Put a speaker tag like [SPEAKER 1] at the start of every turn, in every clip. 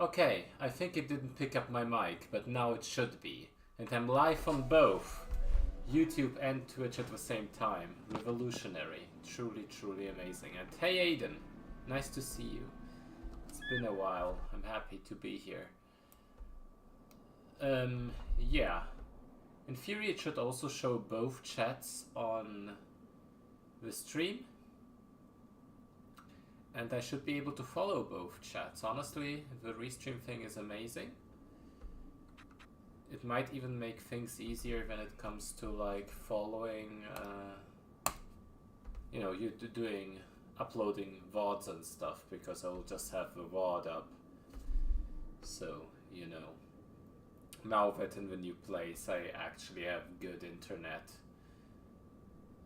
[SPEAKER 1] Okay, I think it didn't pick up my mic, but now it should be. And I'm live on both YouTube and Twitch at the same time. Revolutionary. Truly, truly amazing. And hey Aiden, nice to see you. It's been a while. I'm happy to be here. Yeah. In theory it should also show both chats on the stream. And I should be able to follow both chats. Honestly, the restream thing is amazing. It might even make things easier when it comes to like following, you know, you doing, uploading VODs and stuff, because I'll just have the VOD up. So, you know, now that in the new place I actually have good internet,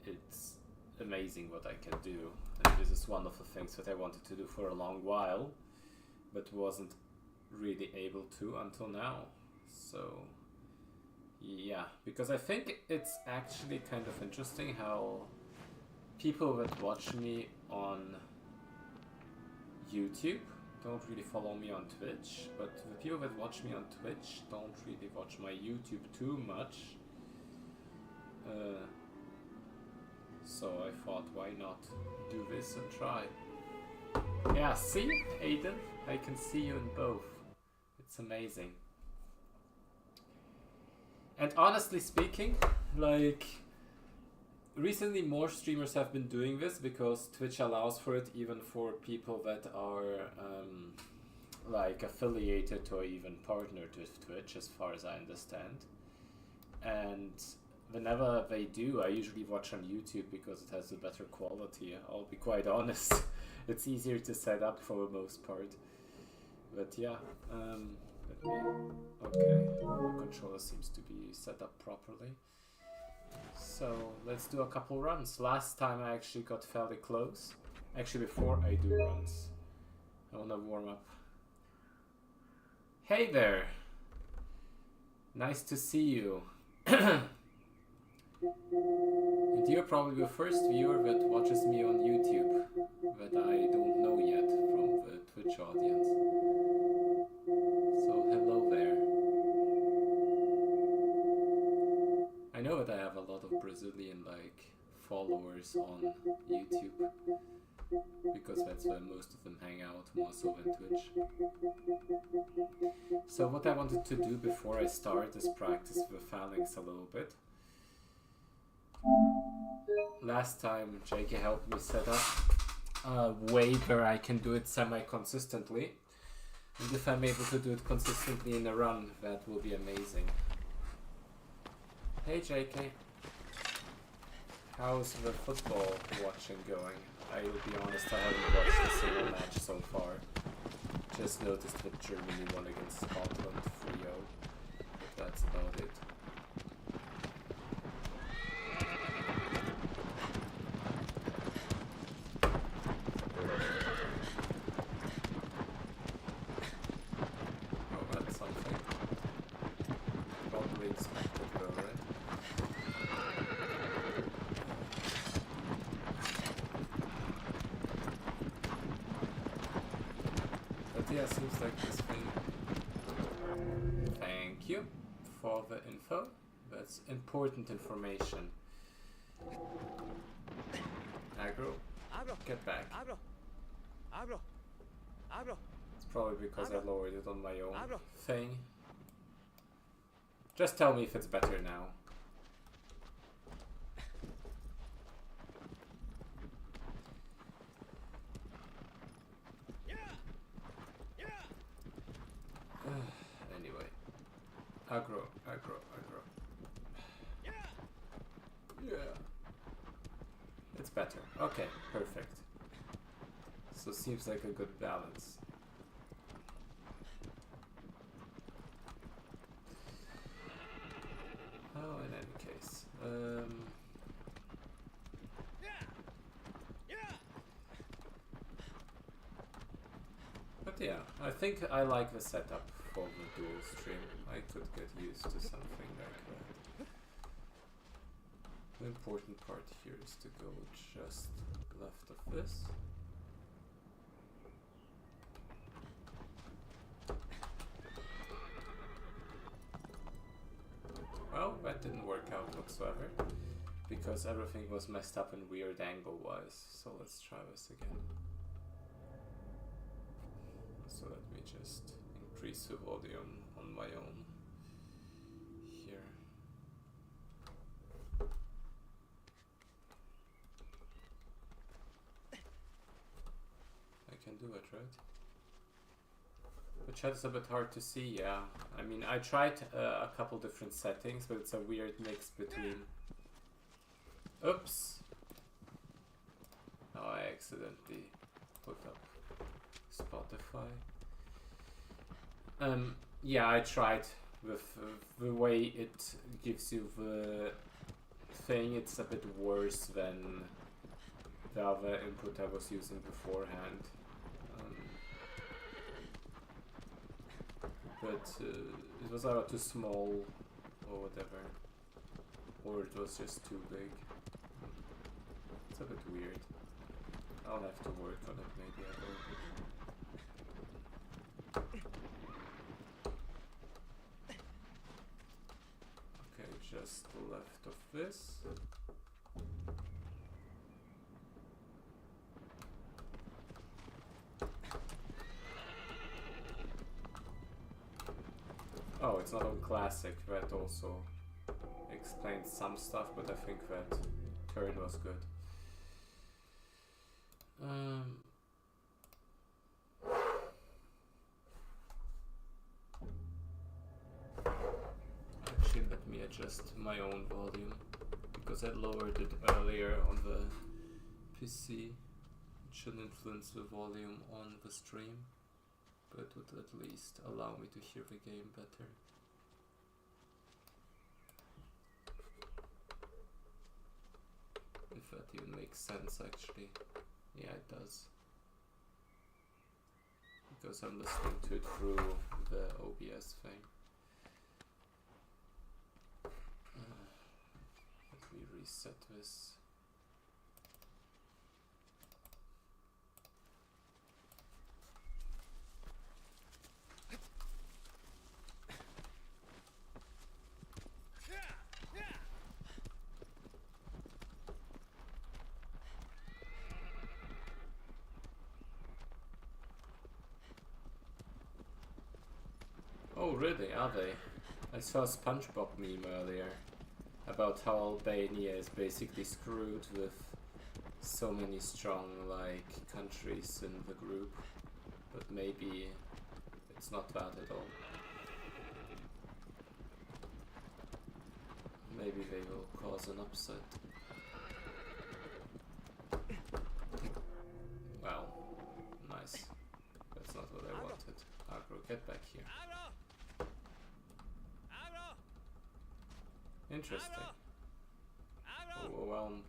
[SPEAKER 1] it's amazing what I can do. And this is one of the things that I wanted to do for a long while, but wasn't really able to until now. So yeah, because I think it's actually kind of interesting how people that watch me on YouTube don't really follow me on Twitch, but the people that watch me on Twitch don't really watch my YouTube too much. So I thought, why not do this and try? Yeah, see, Aiden? I can see you in both. It's amazing. And honestly speaking, like, recently more streamers have been doing this because Twitch allows for it, even for people that are like affiliated or even partnered with Twitch, as far as I understand. And whenever they do, I usually watch on YouTube because it has a better quality. I'll be quite honest. It's easier to set up for the most part. But yeah, okay, the controller seems to be set up properly. So let's do a couple runs. Last time I actually got fairly close. Actually, before I do runs, I wanna warm up. Hey there! Nice to see you. And you're probably the first viewer that watches me on YouTube that I don't know yet from the Twitch audience. So hello there. I know that I have a lot of Brazilian like followers on YouTube because that's where most of them hang out, more so than Twitch. So what I wanted to do before I start is practice the phalanx a little bit. Last time JK helped me set up a way where I can do it semi-consistently, and if I'm able to do it consistently in a run, that will be amazing. Hey JK, how's the football watching going? I will be honest, I haven't watched a single match so far. Just noticed that Germany won against Scotland 3-0. That's about it. Yeah, seems like this thing. Thank you for the info. That's important information. Aggro, get back. It's probably because I lowered it on my own thing. Just tell me if it's better now. Anyway, aggro. Yeah, it's better. Okay, perfect. So seems like a good balance. Oh, in any case, but yeah, I think I like the setup for the dual stream. I could get used to something like that. The important part here is to go just left of this. No, that didn't work out whatsoever. Because everything was messed up and weird angle-wise. So let's try this again. So let me just increase the volume on my own here. I can do it, right? The chat is a bit hard to see, yeah. I mean, I tried a couple different settings, but it's a weird mix between... Oops! Oh, I accidentally put up Spotify. Yeah, I tried with the way it gives you the thing. It's a bit worse than the other input I was using beforehand. But it was either too small or whatever, or it was just too big. It's a bit weird. I'll have to work on it maybe a little bit. Okay, just left of this. Oh, it's not on classic. That also explains some stuff, but I think that turn was good. Actually, let me adjust my own volume because I lowered it earlier on the PC. It shouldn't influence the volume on the stream, but would at least allow me to hear the game better. If that even makes sense, actually. Yeah, it does. Because I'm listening to it through the OBS thing. Let me reset this. Oh really, are they? I saw a SpongeBob meme earlier about how Albania is basically screwed with so many strong like countries in the group, but maybe it's not that at all. Maybe they will cause an upset. Well, nice. That's not what I wanted. Agro, get back here. Interesting. Overwhelmed.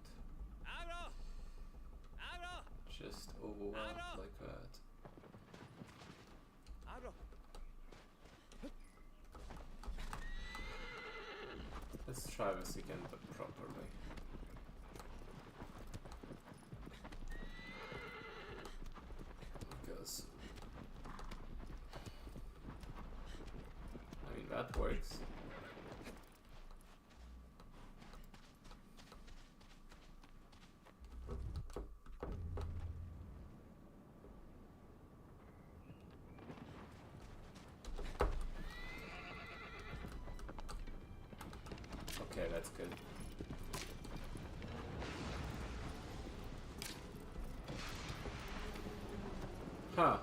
[SPEAKER 1] Just overwhelmed like that. Let's try this again, but properly. Because I mean that works. Okay, that's good. Huh.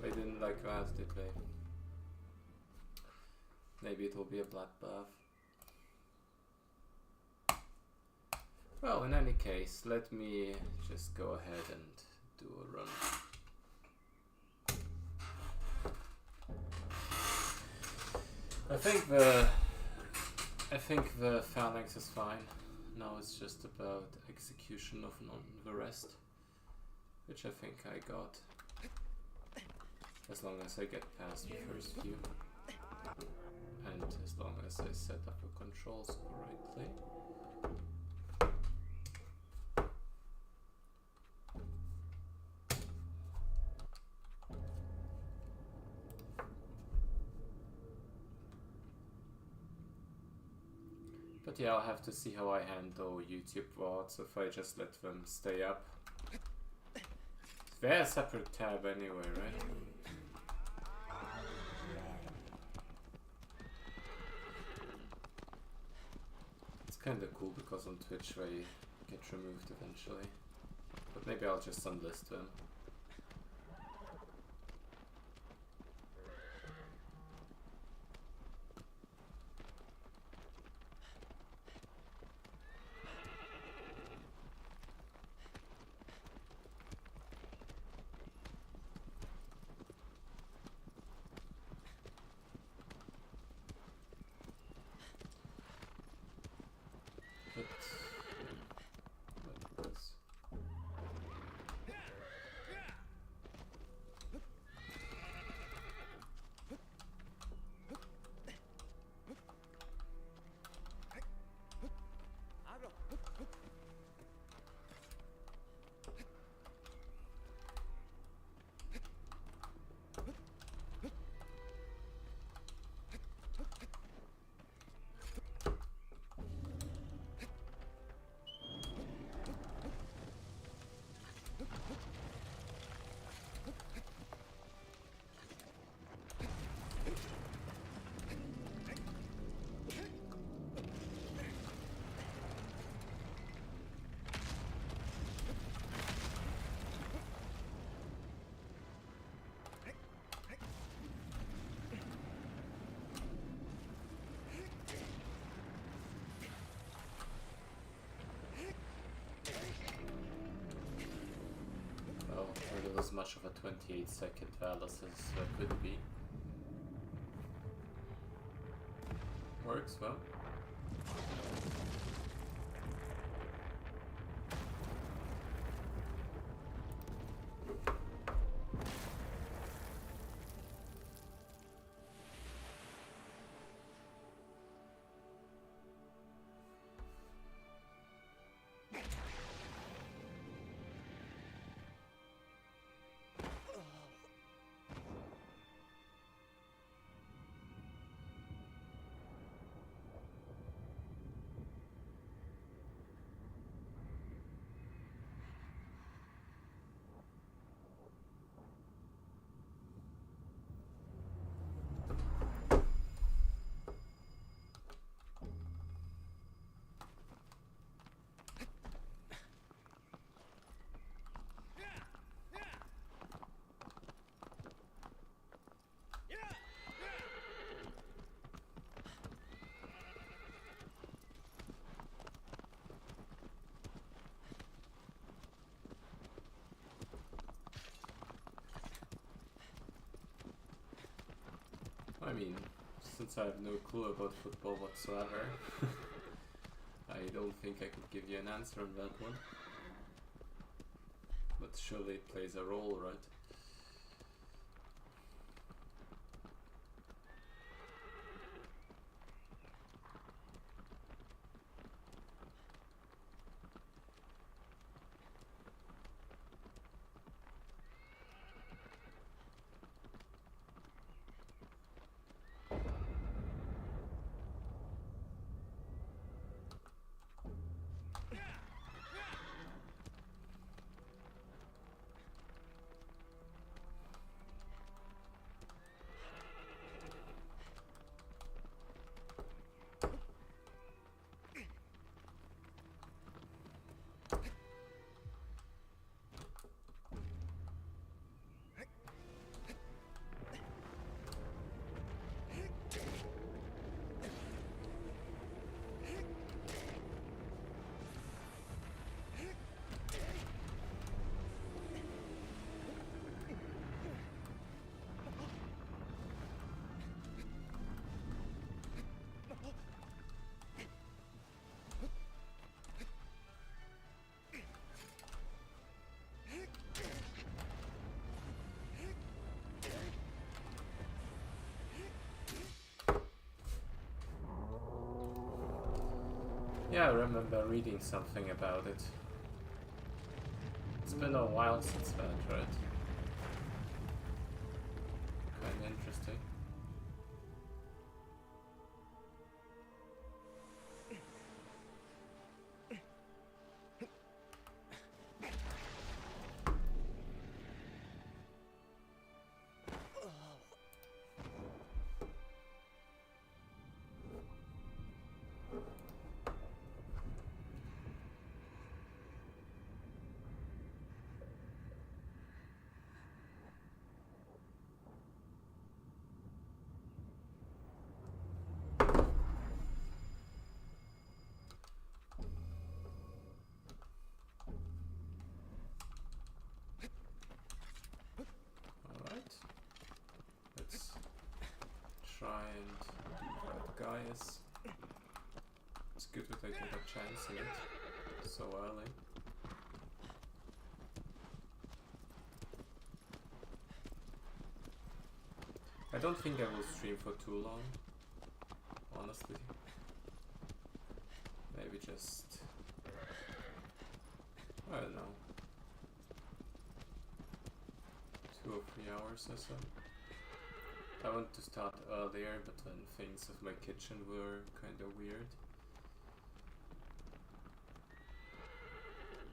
[SPEAKER 1] They didn't like that, did they? Maybe it will be a bloodbath. Well, in any case, let me just go ahead and do a run. I think the phalanx is fine. Now it's just about execution of the rest, which I think I got, as long as I get past the first few, and as long as I set up the controls correctly. But yeah, I'll have to see how I handle YouTube VODs if I just let them stay up. They're a separate tab anyway, right? It's kinda cool because on Twitch they get removed eventually. But maybe I'll just unlist them. As much of a 28-second Valis as there could be. Works well. I mean, since I have no clue about football whatsoever, I don't think I could give you an answer on that one. But surely it plays a role, right? Yeah, I remember reading something about it. It's been a while since that, right? Kinda interesting. I get a chance in it so early. I don't think I will stream for too long, honestly. Maybe just, I don't know, 2 or 3 hours or so. I want to start earlier, but then things of my kitchen were kind of weird.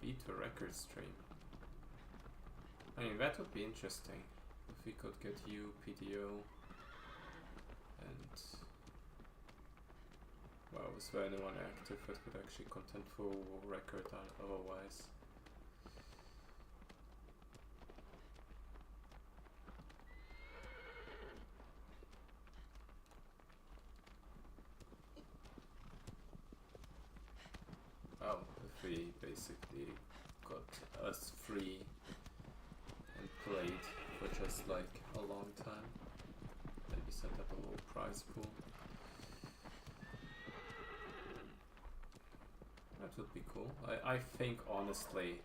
[SPEAKER 1] Beat a record stream. I mean, that would be interesting. If we could get you, PDO, and... well, was there anyone active that could actually contentful record otherwise? Oh, if we basically got us free and played for just like a long time. Maybe set up a little prize pool. That would be cool. I think honestly,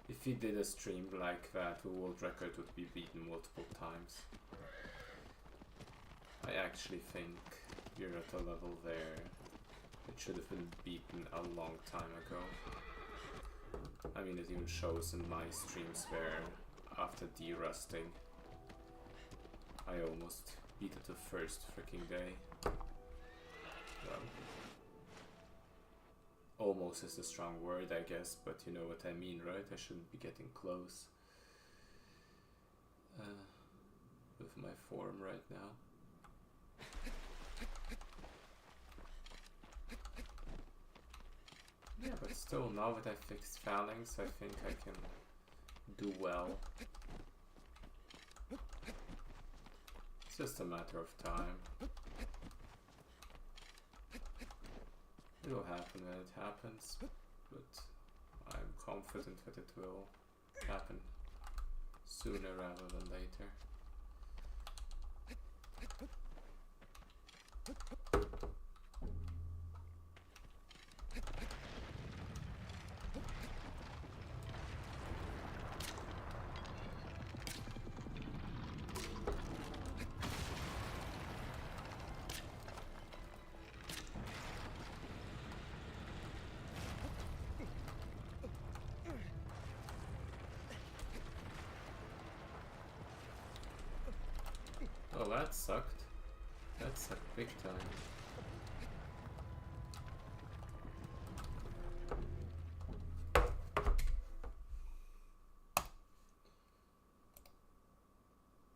[SPEAKER 1] if we did a stream like that, the world record would be beaten multiple times. I actually think we're at a level there. It should have been beaten a long time ago. I mean, it even shows in my streams where, after derusting, I almost beat it the first freaking day. Well, almost is a strong word, I guess, but you know what I mean, right? I shouldn't be getting close with my form right now. Yeah, but still, now that I fixed phalanx, I think I can do well. It's just a matter of time. It'll happen when it happens, but I'm confident that it will happen sooner rather than later. Oh, that sucked. That sucked big time.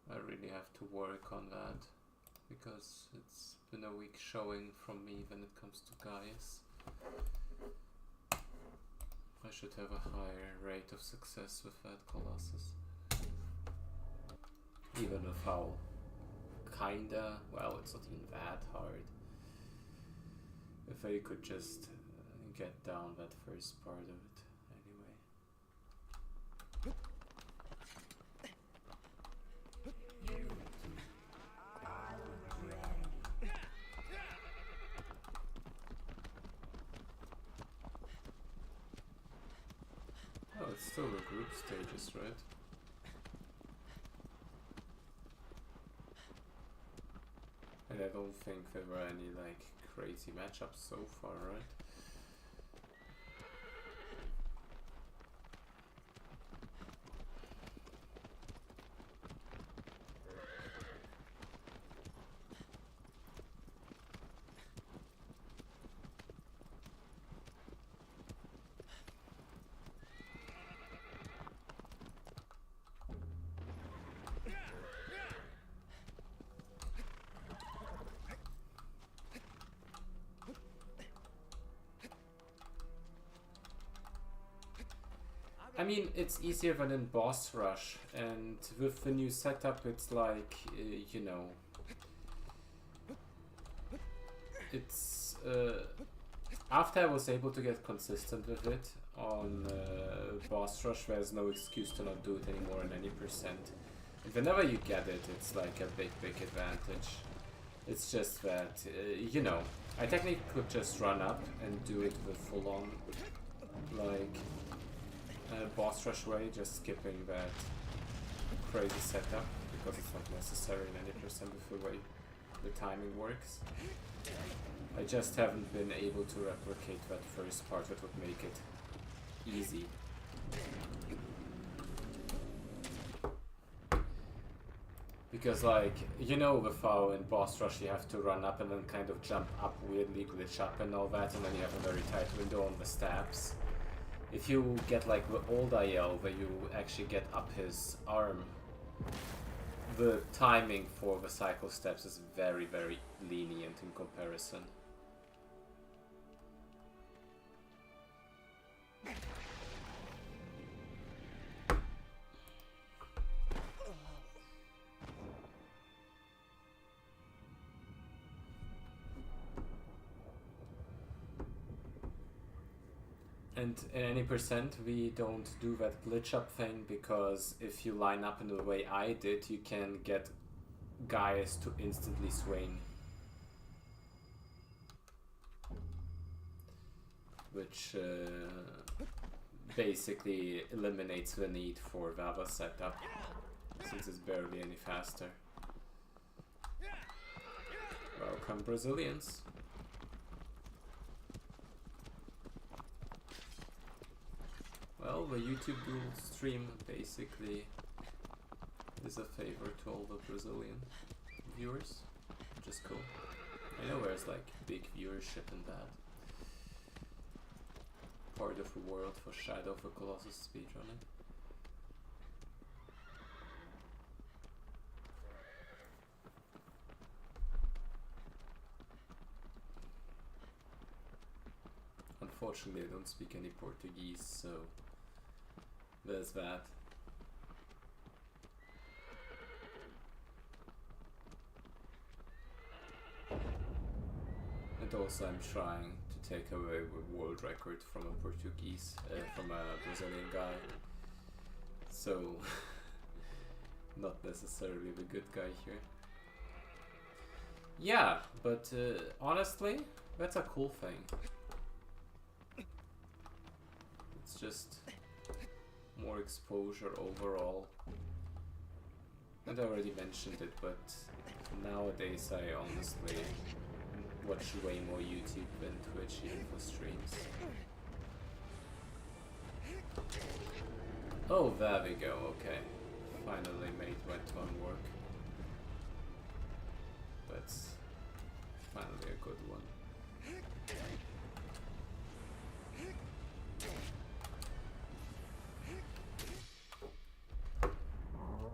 [SPEAKER 1] I really have to work on that, because it's been a weak showing from me when it comes to Gaius. I should have a higher rate of success with that Colossus. Even with how kinda, well, it's not even that hard. If I could just get down that first part of it, anyway. Oh, it's still the group stages, right? And I don't think there were any like crazy matchups so far, right? I mean, it's easier than in boss rush, and with the new setup, it's like, you know, it's, after I was able to get consistent with it on boss rush, there's no excuse to not do it anymore in any percent. And whenever you get it, it's like a big advantage. It's just that, you know, I technically could just run up and do it the full-on, like, boss rush way, just skipping that crazy setup, because it's not necessary in any percent of the way the timing works. I just haven't been able to replicate that first part that would make it easy. Because, like, you know, with how in boss rush you have to run up and then kind of jump up weirdly, glitch up and all that, and then you have a very tight window on the stabs. If you get like the old IL where you actually get up his arm, the timing for the cycle steps is very, very lenient in comparison. And in any percent, we don't do that glitch up thing, because if you line up in the way I did, you can get guys to instantly swing. Which basically eliminates the need for the other setup, since it's barely any faster. Welcome, Brazilians. Well, the YouTube dual stream basically is a favor to all the Brazilian viewers, which is cool. I know there's like big viewership in that part of the world for Shadow of the Colossus speedrunning. Unfortunately, I don't speak any Portuguese, so there's that. And also I'm trying to take away the world record from a Portuguese, from a Brazilian guy. So, not necessarily the good guy here. Yeah, but honestly, that's a cool thing. It's just more exposure overall. And I already mentioned it, but nowadays I honestly watch way more YouTube than Twitch even for streams. Oh, there we go, okay. Finally made that one work. That's finally a good one.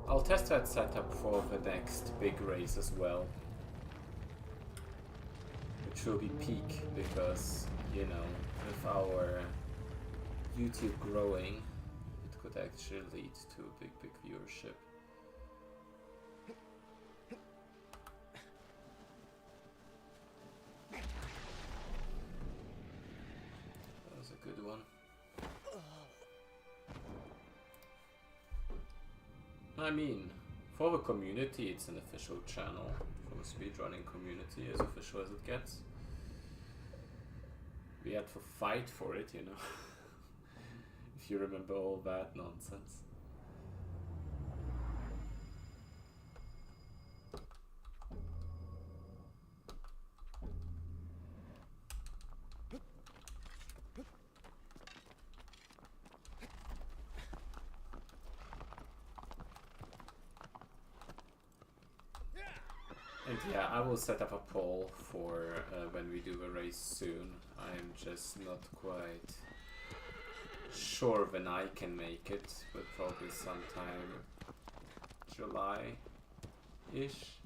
[SPEAKER 1] I'll test that setup for the next big race as well, which will be peak, because, you know, with our YouTube growing, it could actually lead to a big viewership. That was a good one. I mean, for the community, it's an official channel. For the speedrunning community, as official as it gets. We had to fight for it, you know. If you remember all that nonsense. And yeah, I will set up a poll for when we do the race soon. I'm just not quite sure when I can make it, but probably sometime July-ish.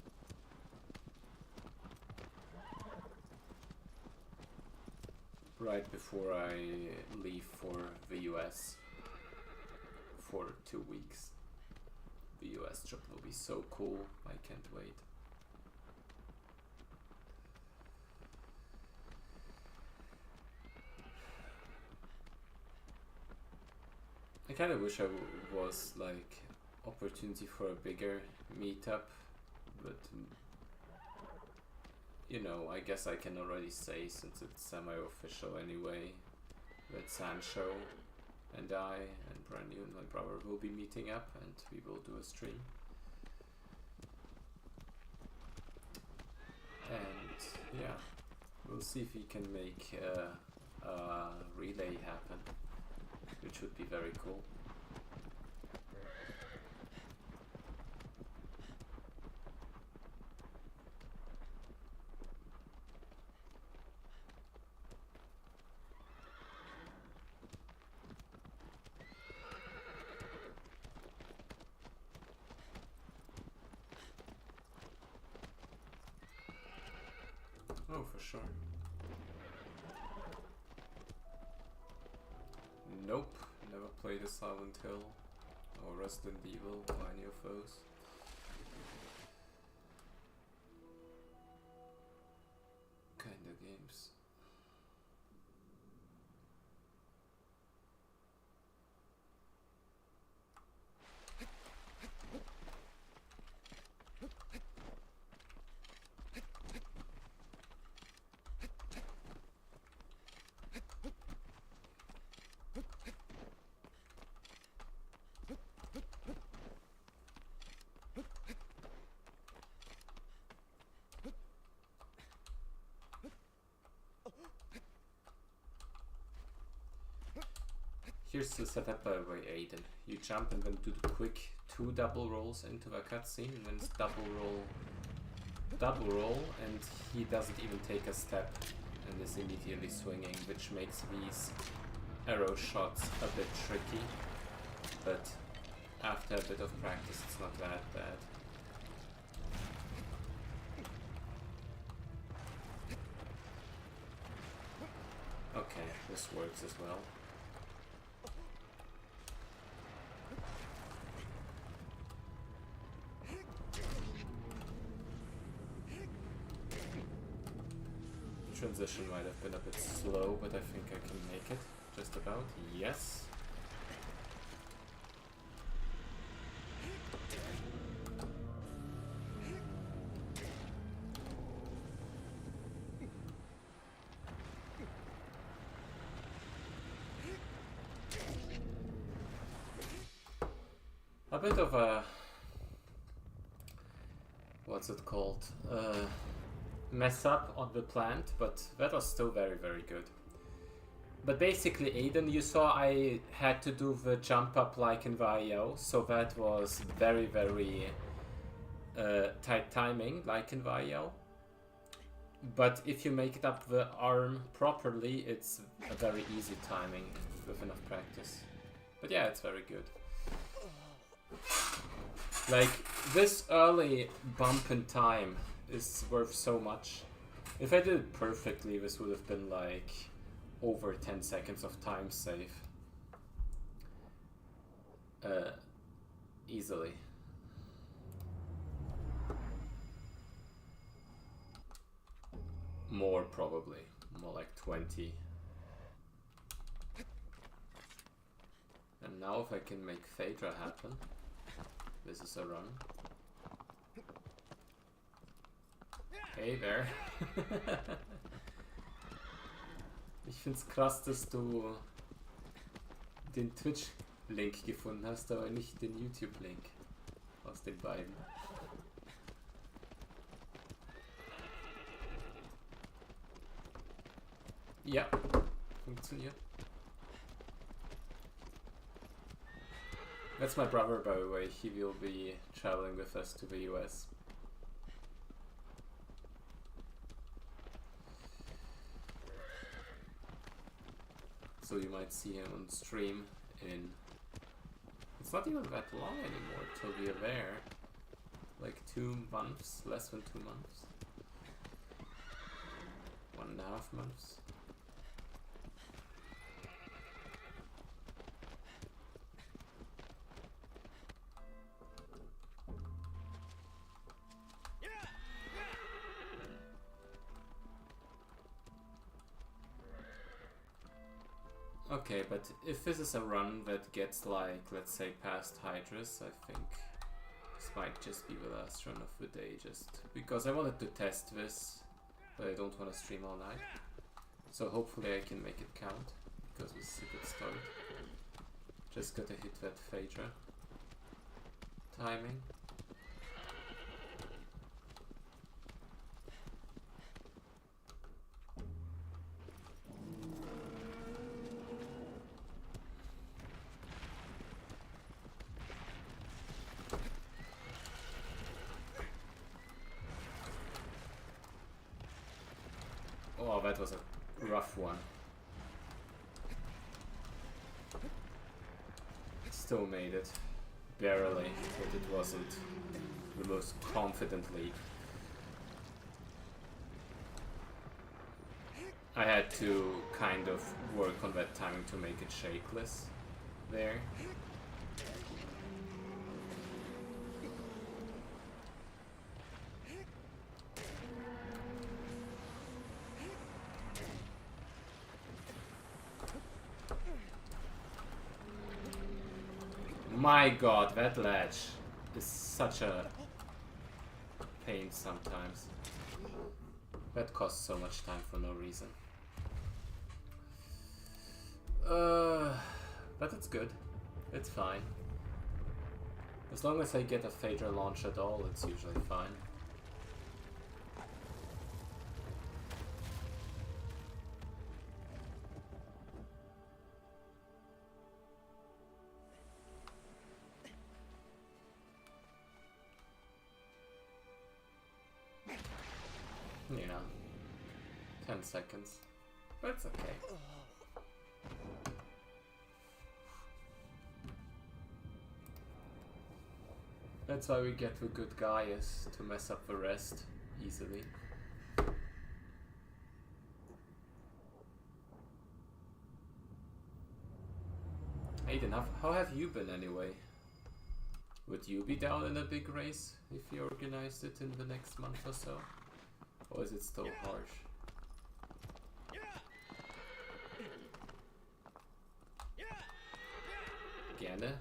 [SPEAKER 1] Right before I leave for the US for 2 weeks. The US trip will be so cool, I can't wait. I kind of wish I was like opportunity for a bigger meetup, but you know, I guess I can already say, since it's semi-official anyway, that Sancho and I and Brand New and my brother will be meeting up and we will do a stream. And yeah, we'll see if we can make a relay happen, which would be very cool. Oh, for sure. Nope, never played a Silent Hill or Resident Evil or any of those. Kinda games. Here's the setup by the way, Aiden. You jump and then do the quick 2 double rolls into the cutscene, and then it's double roll, and he doesn't even take a step and is immediately swinging, which makes these arrow shots a bit tricky. But after a bit of practice, it's not that bad. Okay, this works as well. Transition might have been a bit slow, but I think I can make it. Just about. Yes. A bit of a... what's it called? Mess up on the plant, but that was still very, very good. But basically, Aiden, you saw I had to do the jump up like in the IO, so that was very, very tight timing, like in the IO. But if you make it up the arm properly, it's a very easy timing with enough practice. But yeah, it's very good. Like, this early bump in time is worth so much. If I did it perfectly, this would have been like over 10 seconds of time save. Easily. More probably. More like 20. And now if I can make Phaedra happen, this is a run. Hey there. Ich find's krass, dass du den Twitch-Link gefunden hast, aber nicht den YouTube-Link aus den beiden. Ja, funktioniert. That's my brother, by the way. He will be traveling with us to the US. So you might see him on stream in... It's not even that long anymore till we are there. Like 2 months, less than 2 months. 1.5 months. Okay, but if this is a run that gets like, let's say, past Hydrus, I think this might just be the last run of the day, just because I wanted to test this but I don't want to stream all night. So hopefully I can make it count, because this is a good start. Just gotta hit that Phaedra timing. Oh, that was a rough one. Still made it. Barely, but it wasn't the most confident leap. I had to kind of work on that timing to make it shakeless there. My god, that ledge is such a pain sometimes. That costs so much time for no reason. But it's good. It's fine. As long as I get a Phaedra launch at all, it's usually fine. You know, 10 seconds. That's okay. That's why we get the good guys to mess up the rest easily. Aiden, how have you been anyway? Would you be down in a big race if you organized it in the next month or so? Or is it still harsh? Gerne?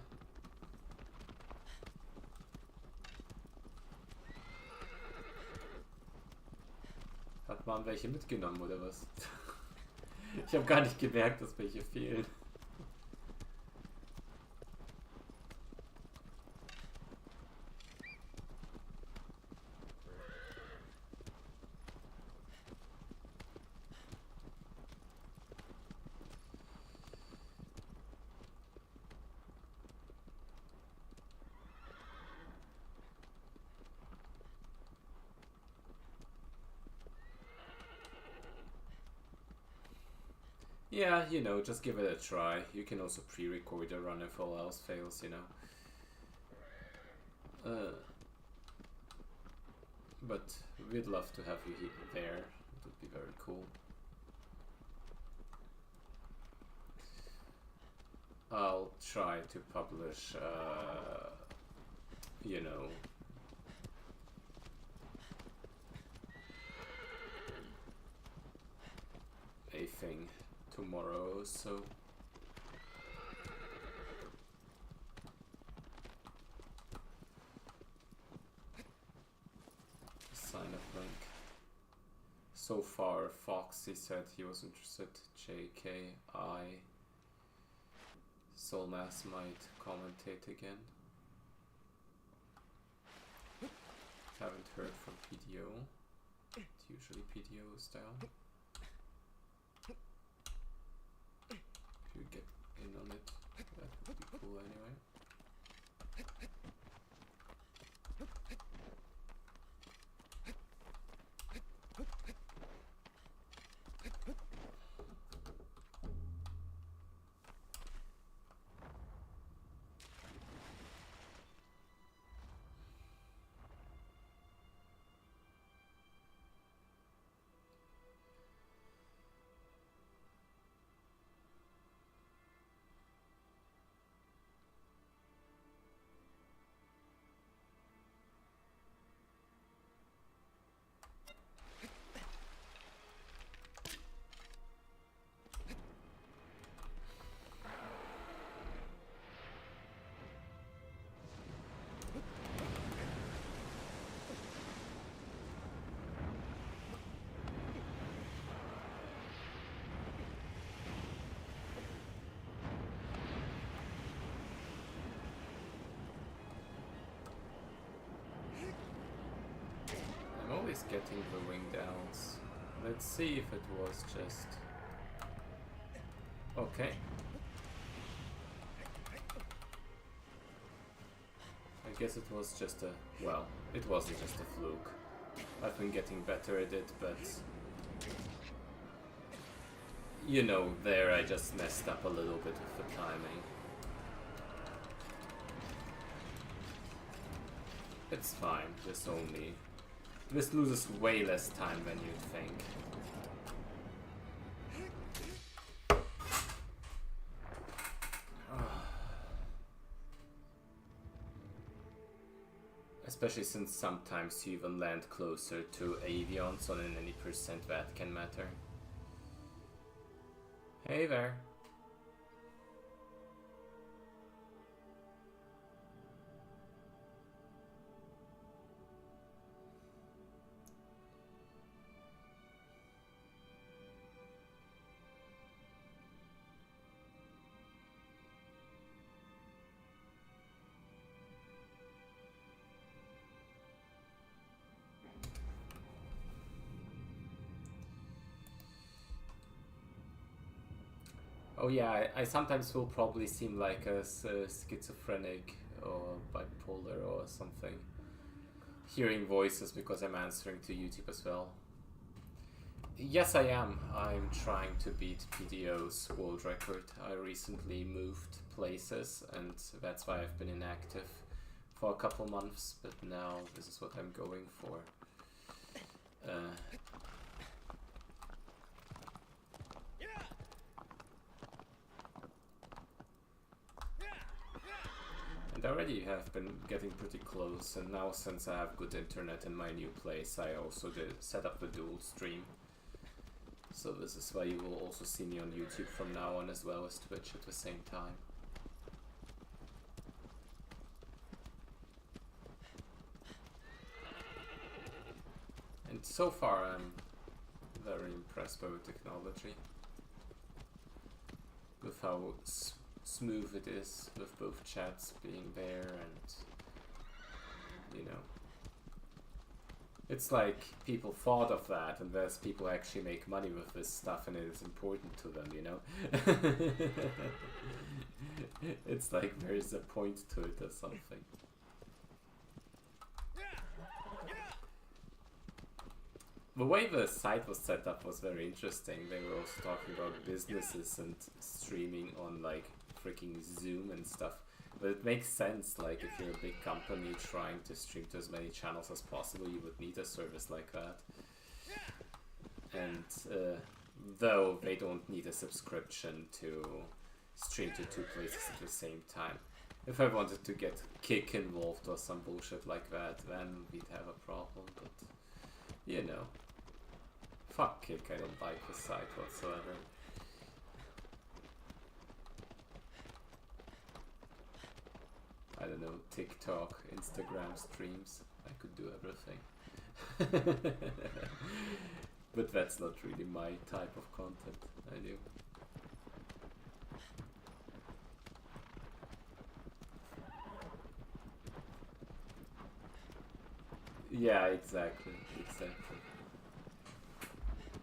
[SPEAKER 1] Hat man welche mitgenommen oder was? Ich habe gar nicht gemerkt, dass welche fehlen. Yeah, you know, just give it a try. You can also pre-record a run if all else fails, you know. But we'd love to have you there. It would be very cool. I'll try to publish, you know, a thing tomorrow, so sign up link. So far, Foxy said he was interested. JKI. Soulmass might commentate again. Haven't heard from PDO. Usually PDO is down. If you get in on it, that would be cool anyway. always getting the wing downs. Let's see if it was just... Okay. I guess it was just a... Well, it wasn't just a fluke. I've been getting better at it, but... You know, there I just messed up a little bit with the timing. It's fine, this loses way less time than you'd think. Especially since sometimes you even land closer to avions on any percent that can matter. Hey there. Oh yeah, I sometimes will probably seem like a schizophrenic or bipolar or something. Hearing voices because I'm answering to YouTube as well. Yes, I am. I'm trying to beat PDO's world record. I recently moved places and that's why I've been inactive for a couple months, but now this is what I'm going for. And already have been getting pretty close, and now since I have good internet in my new place, I also did set up the dual stream. So this is why you will also see me on YouTube from now on as well as Twitch at the same time. And so far I'm very impressed by the technology. With how smooth it is, with both chats being there and, you know. It's like people thought of that and there's people actually make money with this stuff and it is important to them, you know. It's like there's a point to it or something. The way the site was set up was very interesting. They were also talking about businesses and streaming on like freaking Zoom and stuff. But it makes sense, like if you're a big company trying to stream to as many channels as possible, you would need a service like that. And though they don't need a subscription to stream to 2 places at the same time. If I wanted to get Kick involved or some bullshit like that, then we'd have a problem, but you know. Fuck Kick, I don't like the site whatsoever. I don't know, TikTok, Instagram streams, I could do everything. But that's not really my type of content, I do. Yeah, exactly.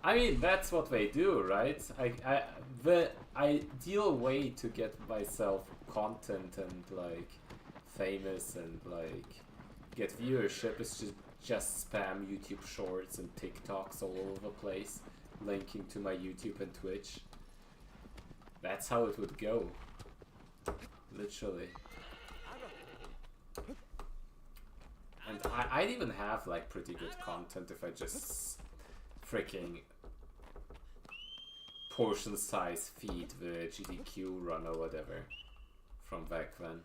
[SPEAKER 1] I mean, that's what they do, right? The ideal way to get myself content and like famous and like get viewership is just spam YouTube shorts and TikToks all over the place, linking to my YouTube and Twitch. That's how it would go. Literally. And I'd even have like pretty good content if I just freaking portion size feed the GDQ run or whatever from back then.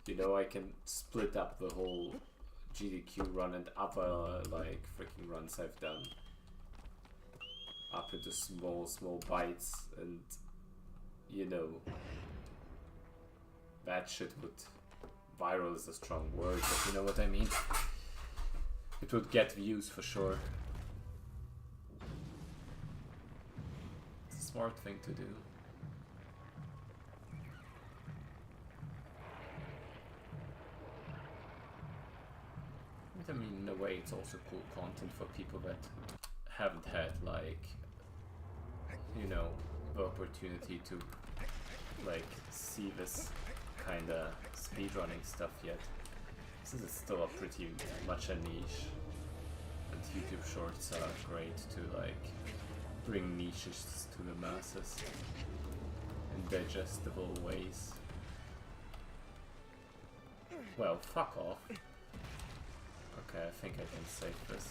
[SPEAKER 1] You know, I can split up the whole GDQ run and other like freaking runs I've done up into small bites, and you know, that shit would, viral is a strong word, but you know what I mean. It would get views for sure. It's a smart thing to do. I mean, in a way, it's also cool content for people that haven't had, like, you know, the opportunity to, like, see this kind of speedrunning stuff yet. This is still a pretty much a niche, and YouTube Shorts are great to, like, bring niches to the masses in digestible ways. Well, fuck off. Okay, I think I can save this.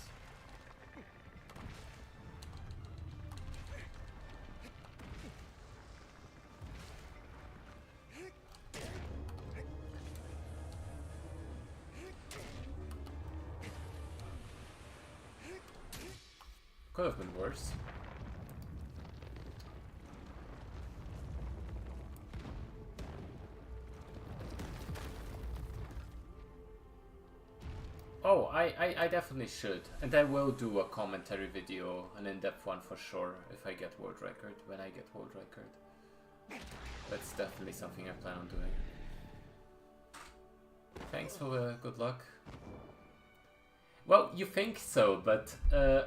[SPEAKER 1] Could have been worse. Oh, I definitely should. And I will do a commentary video, an in-depth one for sure, if I get world record, when I get world record. That's definitely something I plan on doing. Thanks for the good luck. Well, you think so, but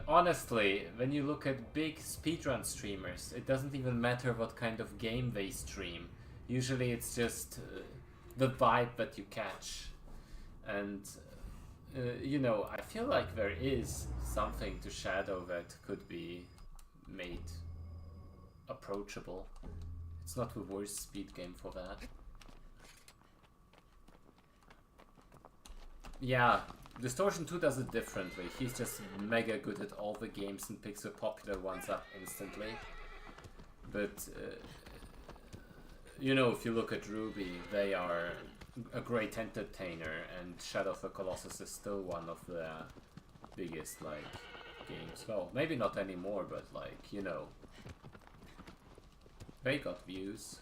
[SPEAKER 1] honestly, when you look at big speedrun streamers, it doesn't even matter what kind of game they stream. Usually it's just the vibe that you catch. And you know, I feel like there is something to Shadow that could be made approachable. It's not the worst speed game for that. Yeah, Distortion 2 does it differently. He's just mega good at all the games and picks the popular ones up instantly. But, you know, if you look at Ruby, they are a great entertainer, and Shadow of the Colossus is still one of the biggest, like, games. Well, maybe not anymore, but, like, you know, they got views.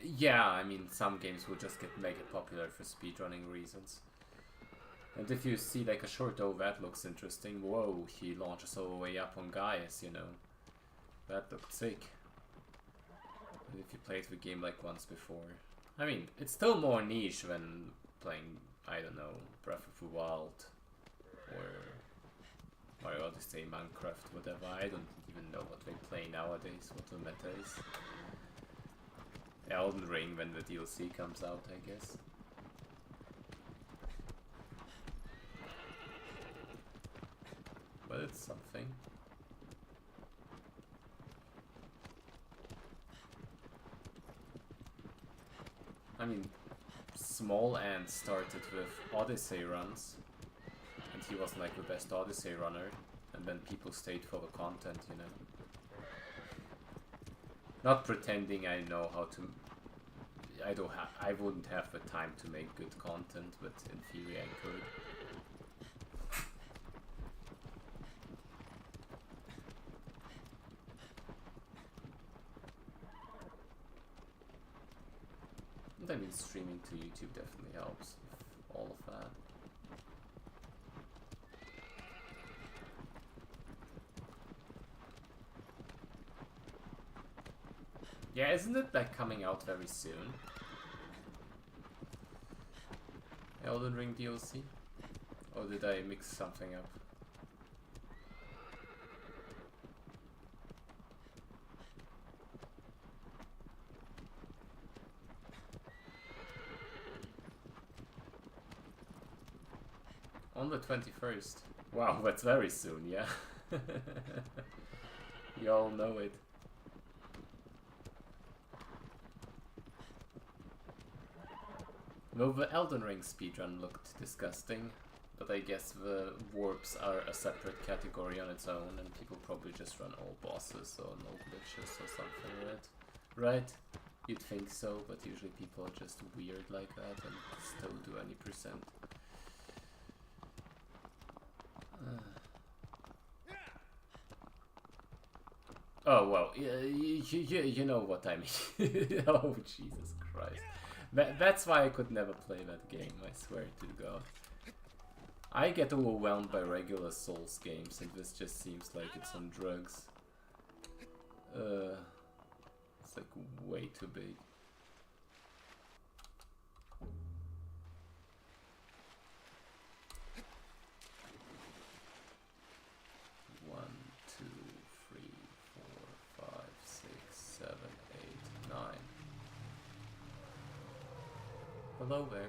[SPEAKER 1] Yeah, I mean, some games will just get mega popular for speedrunning reasons. And if you see like a short, oh, that looks interesting, whoa, he launches all the way up on Gaius, you know. That looked sick. And if you played the game like once before. I mean, it's still more niche than playing, I don't know, Breath of the Wild or Mario Odyssey, Minecraft, whatever. I don't even know what they play nowadays, what the meta is. Elden Ring when the DLC comes out, I guess. But it's something. I mean, Small Ant started with Odyssey runs, and he was like the best Odyssey runner, and then people stayed for the content, you know. Not pretending I know how to. I wouldn't have the time to make good content, but in theory I could. And I mean, streaming to YouTube definitely helps with all of that. Yeah, isn't it like coming out very soon? Elden Ring DLC? Or did I mix something up? On the 21st. Wow, that's very soon, yeah. You all know it. Though the Elden Ring speedrun looked disgusting, but I guess the warps are a separate category on its own, and people probably just run all bosses or no glitches or something, right? Right? You'd think so, but usually people are just weird like that and still do any percent. Oh, well, you know what I mean. Oh, Jesus Christ. That's why I could never play that game, I swear to God. I get overwhelmed by regular Souls games, and this just seems like it's on drugs. It's like way too big. One, two, three, four, 5, 6, 7, 8, 9. Hello there.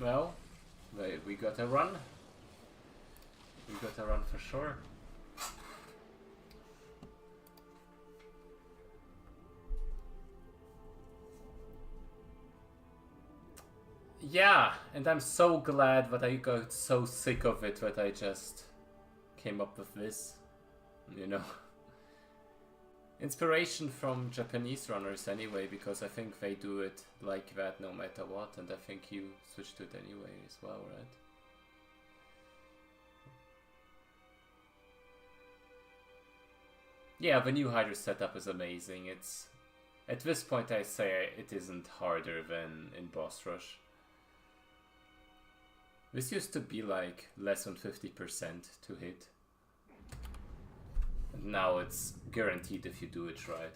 [SPEAKER 1] Well, we gotta run. We gotta run for sure. Yeah, and I'm so glad that I got so sick of it that I just came up with this, you know. Inspiration from Japanese runners anyway, because I think they do it like that no matter what, and I think you switched to it anyway as well, right? Yeah, the new Hydra setup is amazing. It's at this point I say it isn't harder than in Boss Rush. This used to be like less than 50% to hit. And now it's guaranteed if you do it right.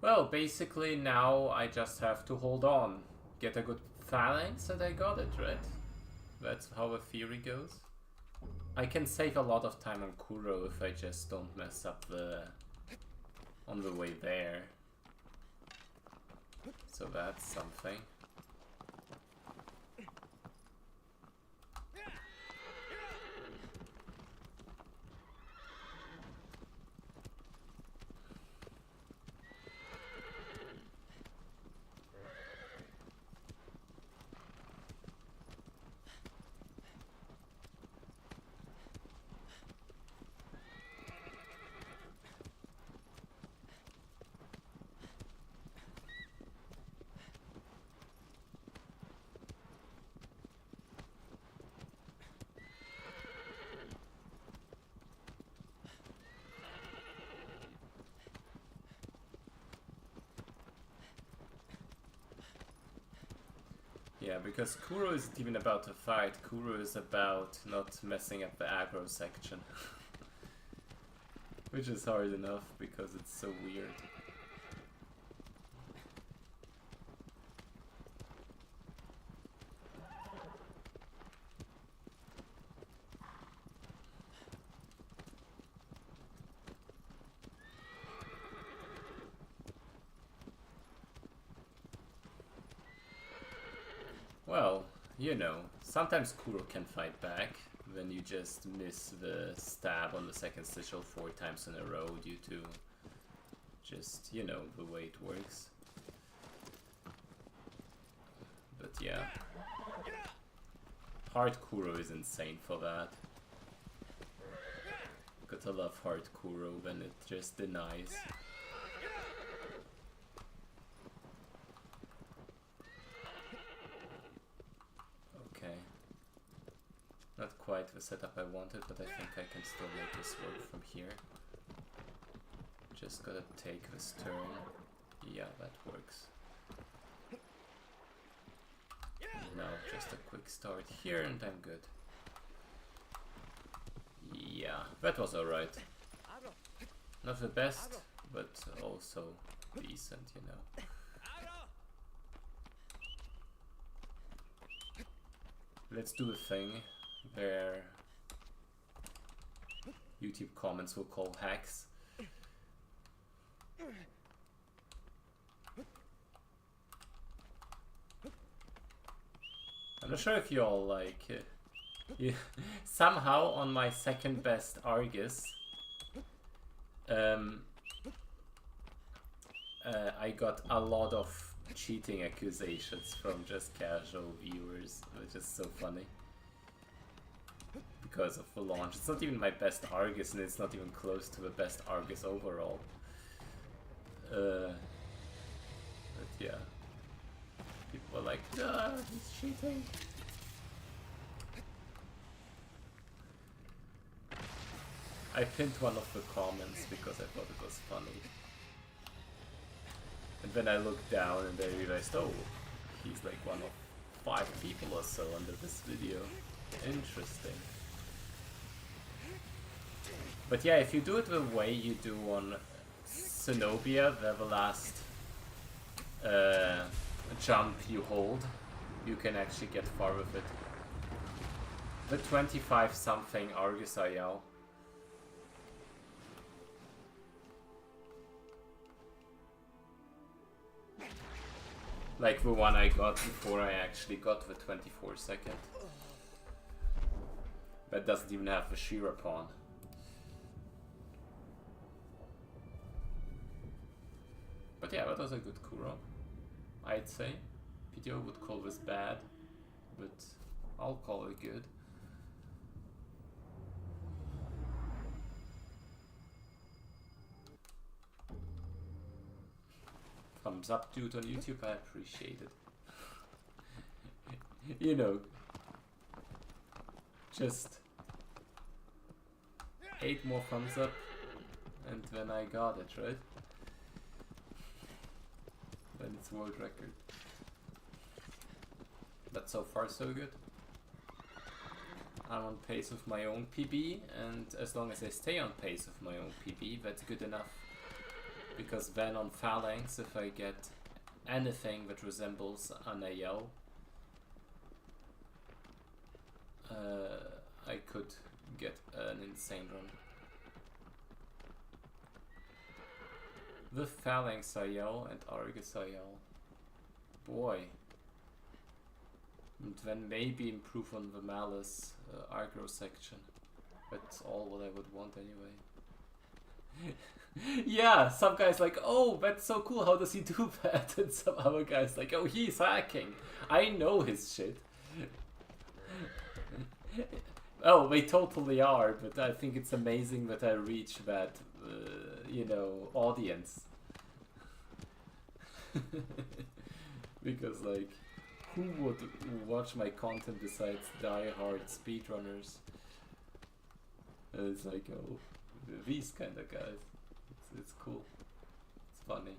[SPEAKER 1] Well, basically now I just have to hold on. Get a good phalanx and I got it, right? That's how the theory goes. I can save a lot of time on Kuro if I just don't mess up on the way there. So that's something. Yeah, because Kuro isn't even about to fight, Kuro is about not messing up the aggro section. Which is hard enough because it's so weird. Well, you know, sometimes Kuro can fight back when you just miss the stab on the second sigil 4 times in a row due to just, you know, the way it works. But yeah. Hard Kuro is insane for that. Gotta love hard Kuro when it just denies. Not quite the setup I wanted, but I think I can still make this work from here. Just gotta take this turn. Yeah, that works. Now just a quick start here and I'm good. Yeah, that was alright. Not the best, but also decent, you know. Let's do a thing where YouTube comments will call hacks. I'm not sure if you all like somehow on my second best Argus I got a lot of cheating accusations from just casual viewers, which is so funny. Because of the launch. It's not even my best Argus, and it's not even close to the best Argus overall. But yeah. People are like, ah, he's cheating. I pinned one of the comments because I thought it was funny. And then I looked down and I realized, oh, he's like one of 5 people or so under this video. Interesting. But yeah, if you do it the way you do on Zenobia, where the last jump you hold, you can actually get far with it. The 25 something Argus IL. Like the one I got before I actually got the 24-second. That doesn't even have the Shira pawn. But yeah, that was a good Kuro, I'd say. PTO would call this bad, but I'll call it good. Thumbs up, dude, on YouTube, I appreciate it. You know, just 8 more thumbs up, and then I got it, right? Then it's world record. But so far so good. I'm on pace with my own PB, and as long as I stay on pace with my own PB, that's good enough. Because then on Phalanx, if I get anything that resembles an AL, I could get an insane run. The Phalanx IL and Argus IL. Boy. And then maybe improve on the Malice aggro section. That's all what I would want anyway. Yeah, some guys like, oh, that's so cool, how does he do that? And some other guys like, oh, he's hacking. I know his shit. Oh, they totally are, but I think it's amazing that I reach that, you know, audience. Because, like, who would watch my content besides die-hard speedrunners? And it's like, oh, these kind of guys. It's cool. It's funny.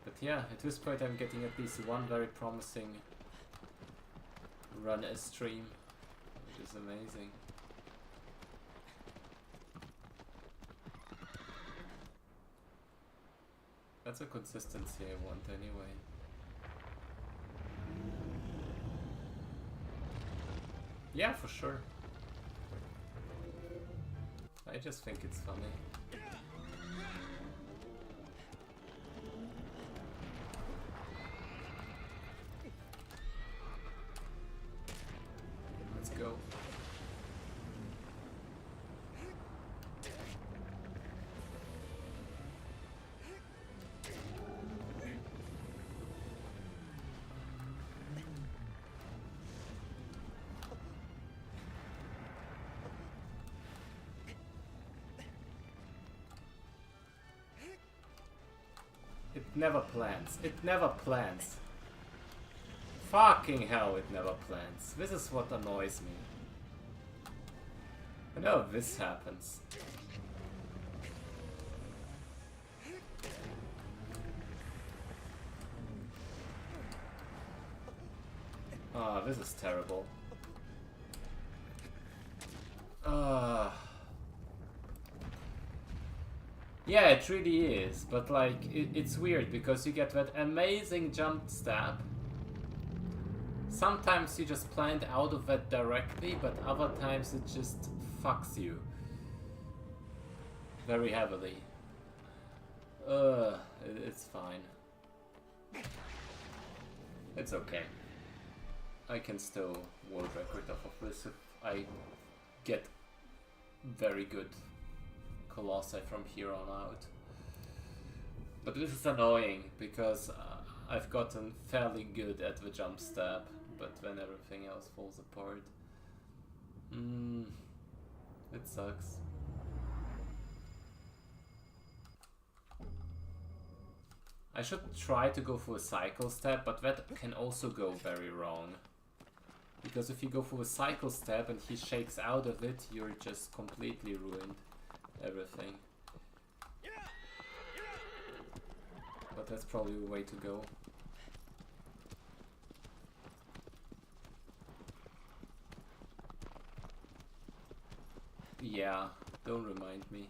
[SPEAKER 1] But yeah, at this point I'm getting at least one very promising run a stream, which is amazing. That's a consistency I want anyway. Yeah, for sure. I just think it's funny. Let's go. It never plans. It never plans. Fucking hell, it never plans. This is what annoys me. I know this happens. Ah, this is terrible. Yeah, it really is, but like, it's weird because you get that amazing jump stab, Sometimes you just plant out of that directly, but other times it just fucks you very heavily. It's fine. It's okay. I can still world record off of this if I get very good Colossi from here on out. But this is annoying because I've gotten fairly good at the jump stab, but when everything else falls apart, it sucks. I should try to go for a cycle step, but that can also go very wrong. Because if you go for a cycle step and he shakes out of it, you're just completely ruined everything. But that's probably the way to go. Yeah, don't remind me.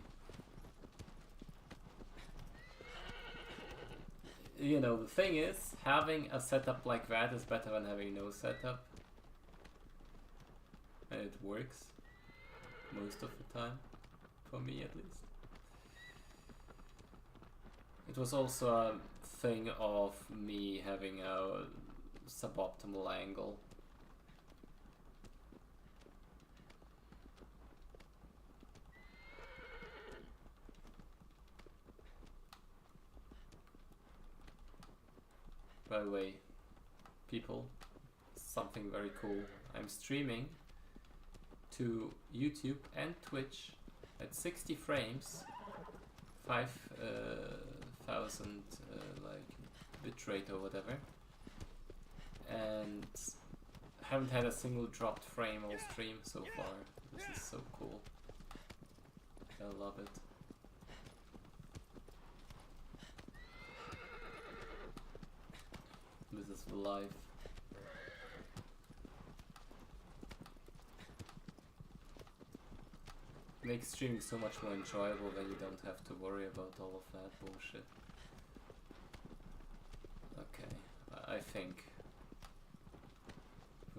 [SPEAKER 1] You know, the thing is, having a setup like that is better than having no setup. And it works most of the time, for me at least. It was also a thing of me having a suboptimal angle. By the way, people, something very cool. I'm streaming to YouTube and Twitch at 60 frames, 5,000 like bitrate or whatever, and haven't had a single dropped frame all stream so far. This is so cool. I love it. This is life. Makes streaming so much more enjoyable when you don't have to worry about all of that bullshit. Okay, I think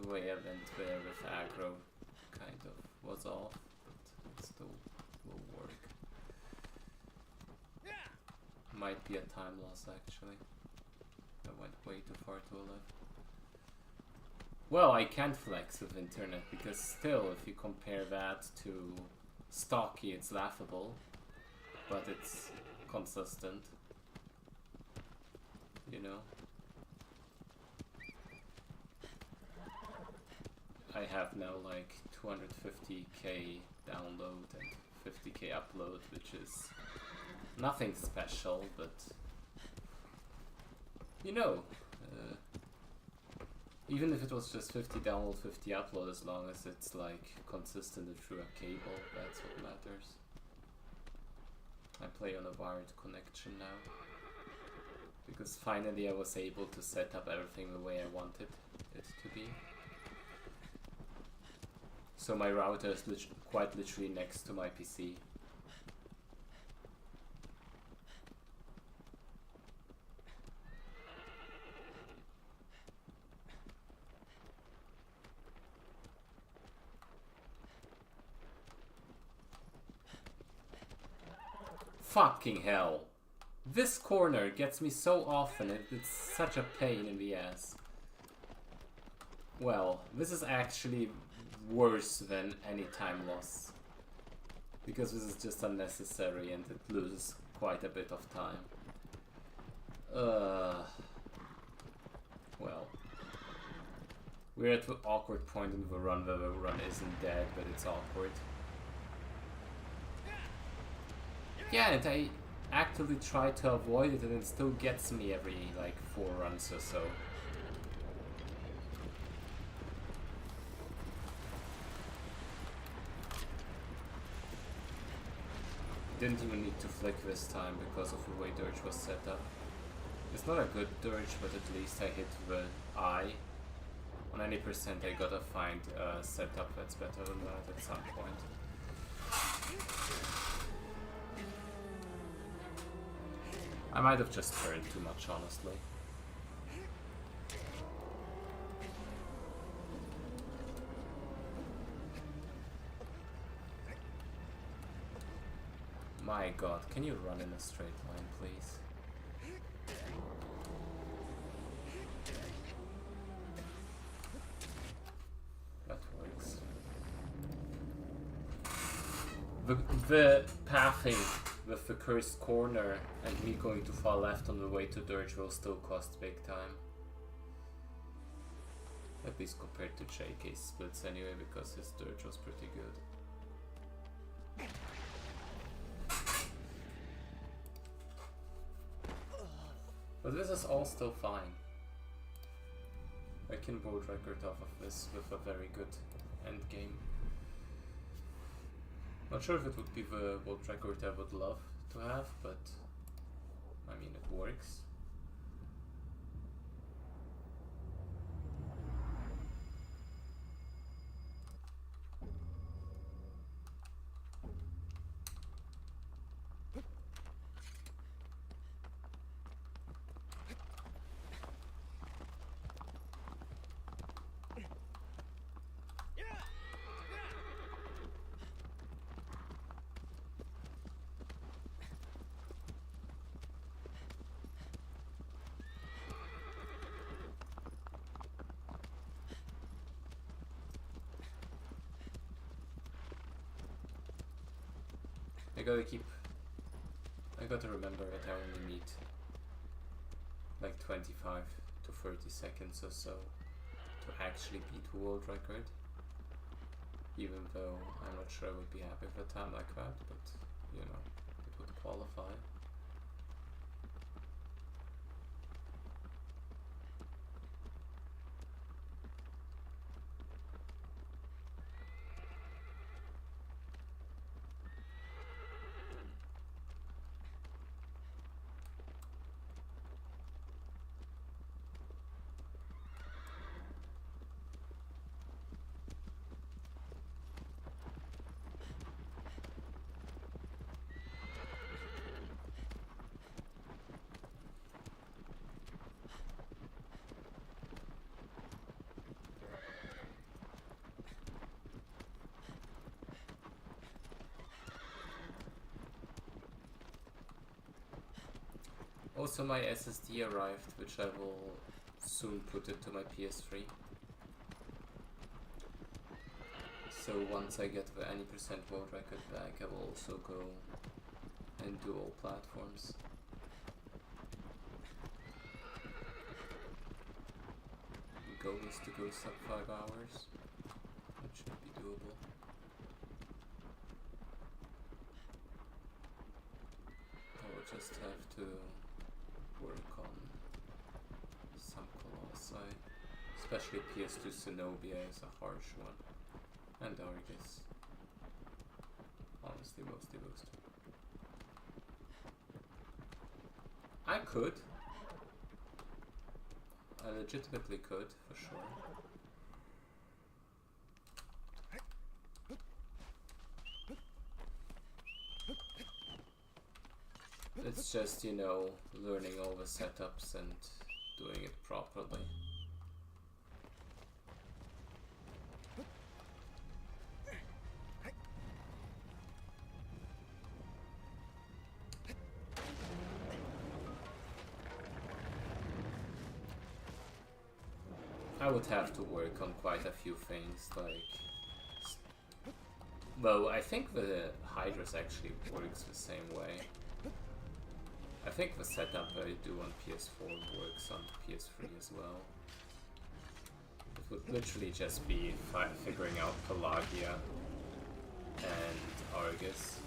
[SPEAKER 1] the way I went there with aggro kind of was off, but it still will work. Might be a time loss actually. I went way too far to the left. Well, I can't flex with internet because still, if you compare that to stocky, it's laughable, but it's consistent, you know. I have now like 250k download and 50k upload, which is nothing special, but you know, even if it was just 50 download, 50 upload, as long as it's like consistent through a cable, that's what matters. I play on a wired connection now, because finally I was able to set up everything the way I wanted it to be. So my router is quite literally next to my PC. Fucking hell. This corner gets me so often, it's such a pain in the ass. Well, this is actually worse than any time loss, because this is just unnecessary and it loses quite a bit of time. Well, we're at the awkward point in the run where the run isn't dead, but it's awkward. Yeah, and I actively try to avoid it and it still gets me every like 4 runs or so. Didn't even need to flick this time because of the way Dirge was set up. It's not a good Dirge, but at least I hit the eye. On any percent I gotta find a setup that's better than that at some point. I might have just turned too much, honestly. My god, can you run in a straight line, please? That works. The pathing with the cursed corner and me going too far left on the way to Dirge will still cost big time. At least compared to JK's splits anyway, because his Dirge was pretty good. But this is all still fine. I can world record off of this with a very good end game. Not sure if it would be the world record I would love to have, but I mean, it works. I gotta remember that I only need like 25 to 30 seconds or so to actually beat the world record. Even though I'm not sure I would be happy with a time like that, but you know, it would qualify. Also, my SSD arrived, which I will soon put into my PS3. So once I get the any percent world record back, I will also go and do all platforms. The goal is to go sub 5 hours. That should be doable. I will just have to work on some Colossi, especially PS2 Zenobia is a harsh one, and Argus. Honestly, mostly those two. I could. I legitimately could, for sure. It's just, you know, learning all the setups and doing it properly. I would have to work on quite a few things, like... Well, I think the Hydras actually works the same way. I think the setup I do on PS4 works on PS3 as well. It would literally just be figuring out Pelagia and Argus.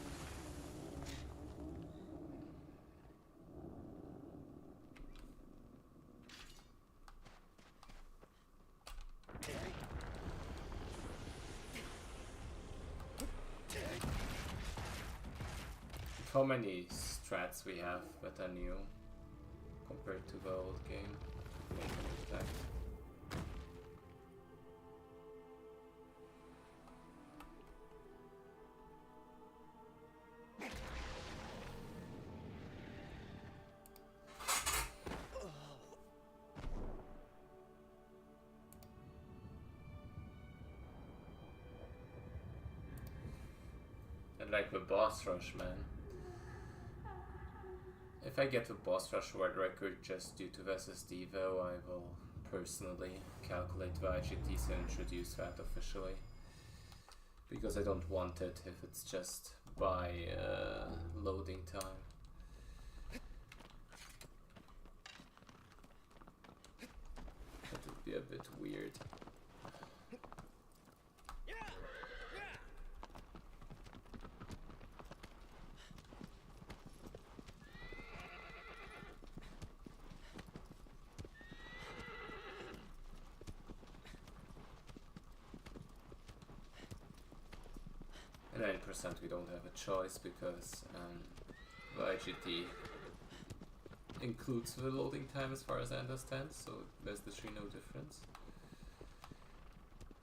[SPEAKER 1] How many strats we have that are new compared to the old game? Make an impact. And like the boss rush, man. If I get a boss rush world record just due to SSD though, I will personally calculate the IGTs and introduce that officially. Because I don't want it if it's just by loading time. That would be a bit weird. And 9% we don't have a choice because the IGT includes the loading time as far as I understand, so there's literally no difference.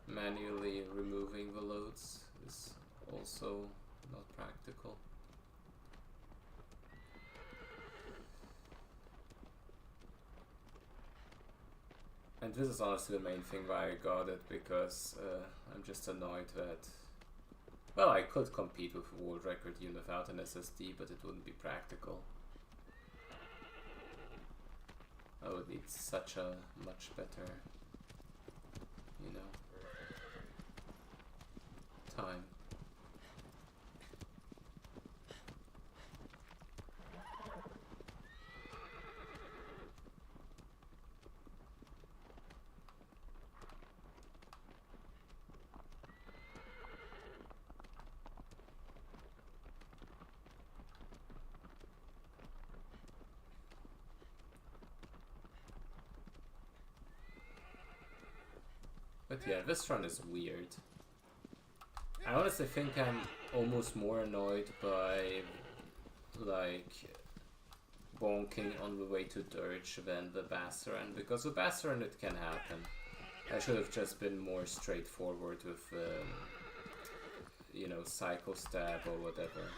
[SPEAKER 1] Manually removing the loads is also not practical. And this is honestly the main thing why I got it, because I'm just annoyed that, well, I could compete with a world record even without an SSD, but it wouldn't be practical. I would need such a much better, you know, time. But yeah, this run is weird. I honestly think I'm almost more annoyed by, like, bonking on the way to Dirge than the Bass run, because with Bass run it can happen. I should have just been more straightforward with, you know, Psycho Stab or whatever.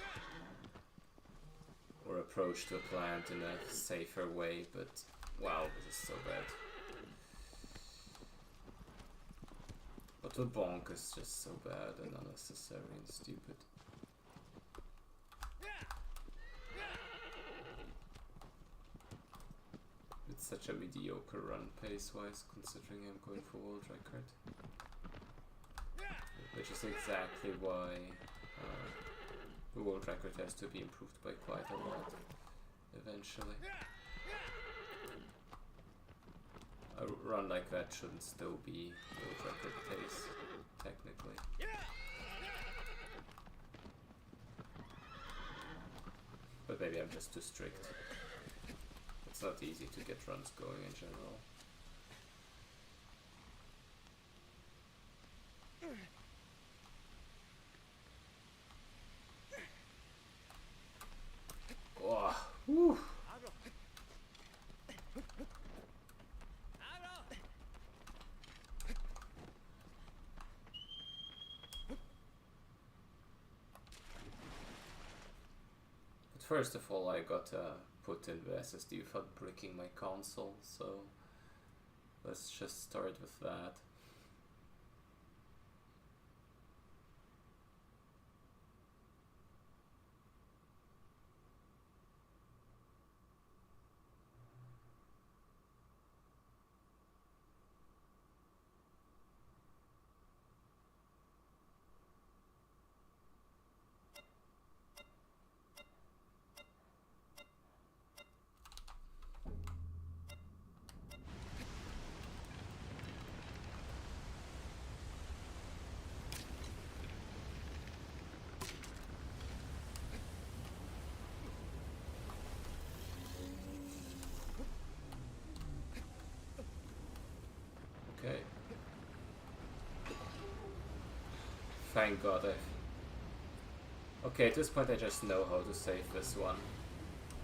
[SPEAKER 1] Or approach the plant in a safer way, but wow, this is so bad. But the bonk is just so bad and unnecessary and stupid. It's such a mediocre run pace-wise, considering I'm going for world record. Which is exactly why the world record has to be improved by quite a lot, eventually. A run like that shouldn't still be world record pace, technically. But maybe I'm just too strict. It's not easy to get runs going in general. Oh, whew. First of all, I got put in the SSD without bricking my console, so let's just start with that. Okay. Thank God okay, at this point I just know how to save this one.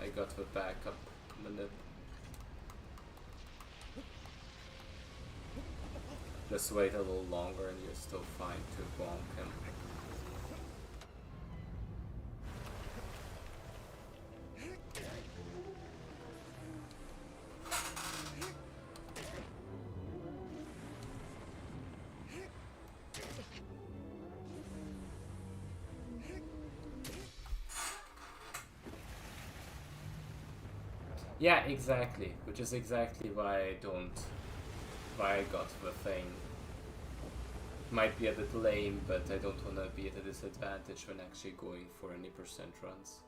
[SPEAKER 1] I got the backup manip. Just wait a little longer and you're still fine to bonk him. Yeah, exactly. Which is exactly why I got the thing. Might be a bit lame, but I don't want to be at a disadvantage when actually going for any percent runs.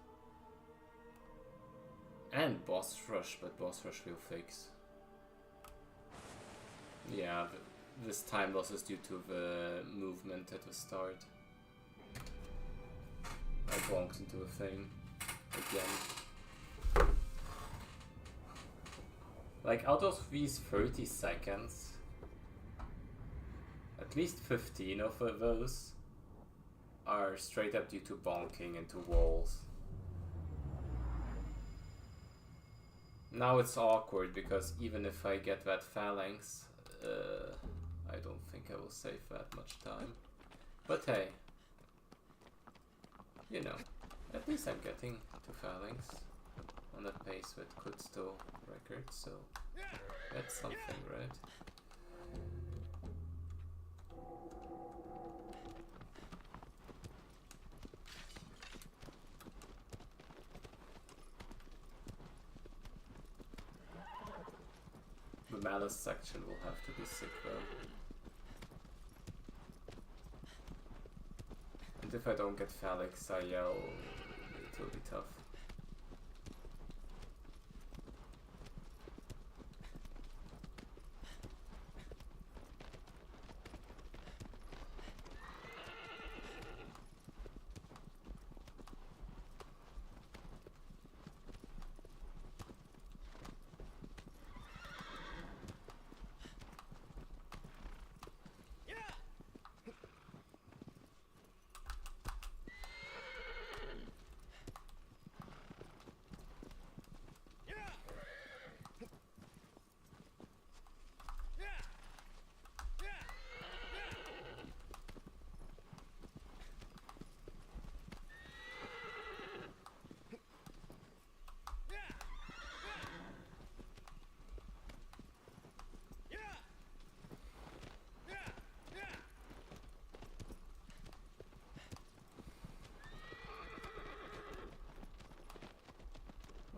[SPEAKER 1] And boss rush, but boss rush will fix. Yeah, this time loss is due to the movement at the start. I bonked into a thing again. Like, out of these 30 seconds, at least 15 of those are straight up due to bonking into walls. Now it's awkward because even if I get that phalanx, I don't think I will save that much time. But hey, you know, at least I'm getting to phalanx on a pace that could still record, so that's something, right? The malice section will have to be sick though. And if I don't get phalanx, I yell, it will be tough.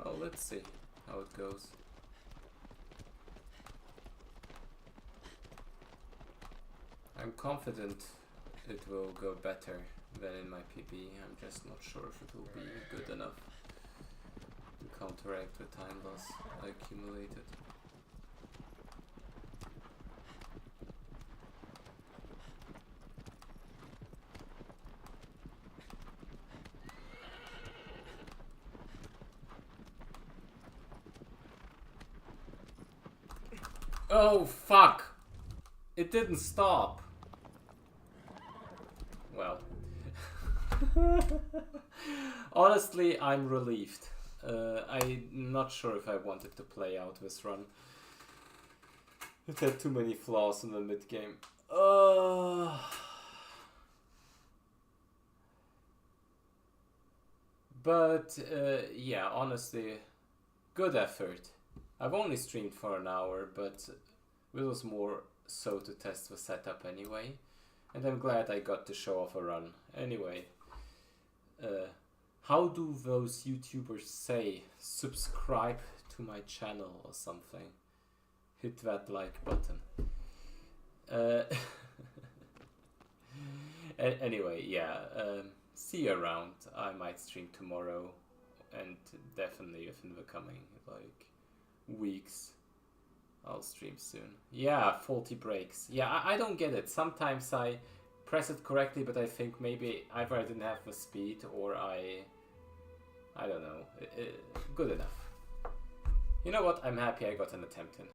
[SPEAKER 1] Well, let's see how it goes. I'm confident it will go better than in my PB. I'm just not sure if it will be good enough to counteract the time loss I accumulated. Oh fuck! It didn't stop! Well. Honestly, I'm relieved. I'm not sure if I wanted to play out this run. It had too many flaws in the mid game. But yeah, honestly, good effort. I've only streamed for an hour, but it was more so to test the setup anyway. And I'm glad I got to show off a run. Anyway, how do those YouTubers say? Subscribe to my channel or something. Hit that like button. Anyway, yeah. See you around. I might stream tomorrow, and definitely within the coming like weeks I'll stream soon. Yeah, faulty brakes. Yeah, I don't get it. Sometimes I press it correctly, but I think maybe either I didn't have the speed or I don't know. Good enough. You know what? I'm happy I got an attempt in.